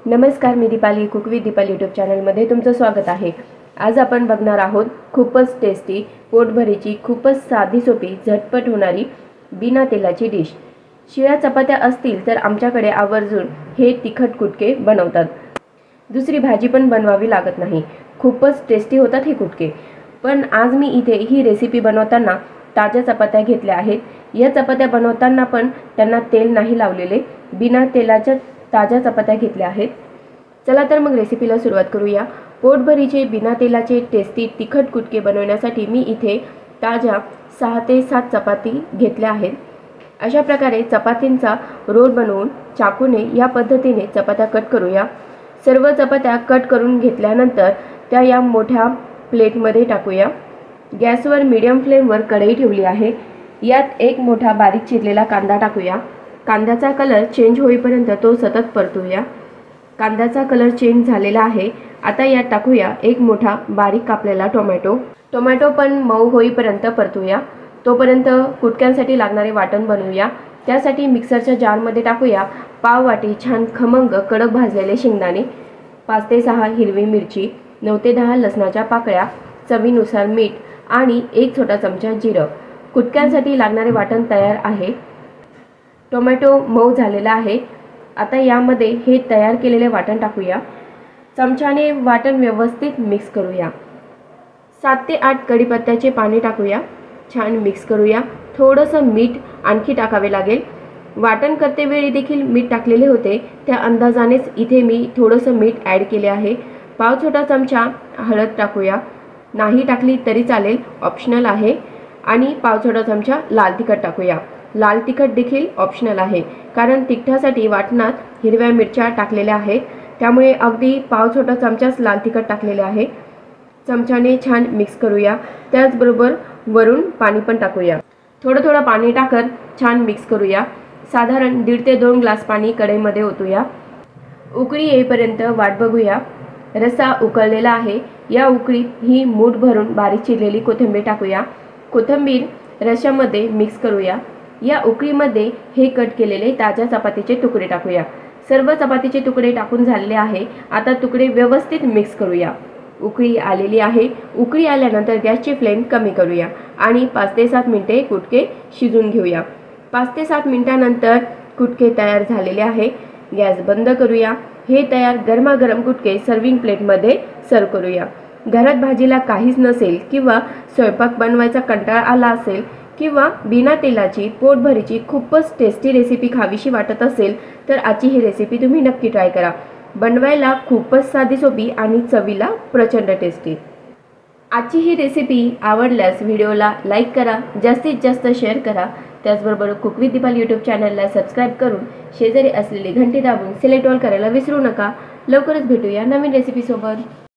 नमस्कार, मी Deepali cook with Deepali YouTube चॅनलमध्ये तुमचं स्वागत आहे। आज आपण बघणार आहोत खूपच टेस्टी, पोटभरीची, खूपच साधी सोपी, झटपट होणारी बिना तेलाची डिश। शिळ्या चपात्या असतील तर आमच्याकडे आवर्जून हे तिखट कुटके बनवतात। दुसरी भाजी पण बनवावी लागत नाही। खूपच टेस्टी होतात हे कुटके। पण आज मी इथे ही रेसिपी बनवताना ताज्या चपात्या घेतल्या आहेत। या चपात्या बनवताना पण त्यांना तेल नाही लावलेले, बिना तेलाच्या ताज्या चपात्या घेतल्या आहेत। चला तर मग रेसिपीला सुरुवात करूया। पोटभरीचे बिना तेलाचे टेस्टी तिखट कुटके बनवण्यासाठी मी इथे ताज्या 6 ते 7 चपाती घेतल्या आहेत। अशा प्रकारे चपातींचा रोल बनवून चाकूने या पद्धतीने चपात्या कट करूया। सर्व चपात्या कट करून घेतल्यानंतर त्या या मोठ्या प्लेटमध्ये टाकूया। गॅसवर मीडियम फ्लेमवर कढई ठेवली आहे। यात एक मोठा बारीक चिरलेला कांदा टाकूया। कांद्याचा कलर चेंज होईपर्यंत तो सतत परतूया। कांद्याचा कलर चेंज झालेला आहे। आता यात टाकूया एक मोठा बारीक कापलेला टोमॅटो। टोमॅटो पण मऊ होईपर्यंत परतूया। तोपर्यंत कुटक्यांसाठी लागणारे वाटण बनवूया। त्यासाठी मिक्सरच्या जारमध्ये टाकूया पाव वाटी छान खमंग कडक भाजलेले शेंगदाणे, 5 ते 6 हिरवी मिरची, 9 ते 10 लसणाच्या पाकळ्या, चवीनुसार मीठ आणि 1 छोटा चमचा जिरं। कुटक्यांसाठी लागणारे वाटण तयार आहे। टोमॅटो मऊ झालेला आहे। आता यामध्ये हे तयार केलेले वाटण टाकूया। चमच्याने वाटण व्यवस्थित मिक्स करूया। 7 ते 8 कढीपत्त्याचे पाने टाकूया। छान मिक्स करूया। थोडंसं मीठ आणखी टाकावे लागेल। वाटण करते वेळी देखील मीठ टाकलेले होते, त्या अंदाजानेच इथे मी थोडंसं मीठ ॲड केले आहे। पाव छोटा चमचा हळद टाकूया। नाही टाकली तरी चालेल, ऑप्शनल आहे। आणि पाव छोटा चमचा लाल तिखट टाकूया। लाल तिखट देखील ऑप्शनल आहे, कारण तिखटासाठी वाटणात हिरव्या मिरच्या टाकलेल्या आहेत, त्यामुळे अगदी पाव छोटा चमचाच लाल तिखट टाकलेले आहे। चमच्याने छान मिक्स करूया। त्याचबरोबर वरून पाणी पण टाकूया। थोडं थोडं पाणी टाकत छान मिक्स करूया। साधारण 1.5 ते 2 ग्लास पाणी कढईमध्ये ओतूया। उकळी येईपर्यंत वाट बघूया। रस्सा उकळलेला आहे। या उकळीत ही मूठ भरून बारीक चिरलेली कोथिंबीर टाकूया। कोथिंबीर रश्श्यामध्ये मिक्स करूया। या उकळीमध्ये हे कट केलेले ताज्या चपातीचे तुकडे टाकूया। सर्व चपातीचे तुकडे टाकून झालेले आहे। आता तुकडे व्यवस्थित मिक्स करूया। उकळी आलेली आहे। उकळी आल्यानंतर गॅसची फ्लेम कमी करूया आणि 5 ते 7 मिनिटे कुटके शिजून घेऊया। 5 ते 7 मिनिटांनंतर कुटके तयार झालेले आहे। गॅस बंद करूया। हे तयार गरमागरम कुटके सर्विंग प्लेटमध्ये सर्व करूया। घरात भाजीला काहीच नसेल किंवा स्वयंपाक बनवायचा कंटाळा आला असेल किंवा बिना तेलाची पोटभरीची खूपच टेस्टी रेसिपी खावीशी वाटत असेल तर आजची ही रेसिपी तुम्ही नक्की ट्राय करा। बनवायला खूपच साधी सोपी आणि चवीला प्रचंड टेस्टी। आजची ही रेसिपी आवडल्यास व्हिडिओला लाईक करा, जास्तीत जास्त शेअर करा। त्याचबरोबर कुक विथ दीपाली यूट्यूब चॅनलला सबस्क्राईब करून शेजारी असलेली घंटी दाबून सिलेक्ट ऑल करायला विसरू नका। लवकरच भेटूया नवीन रेसिपीसोबत।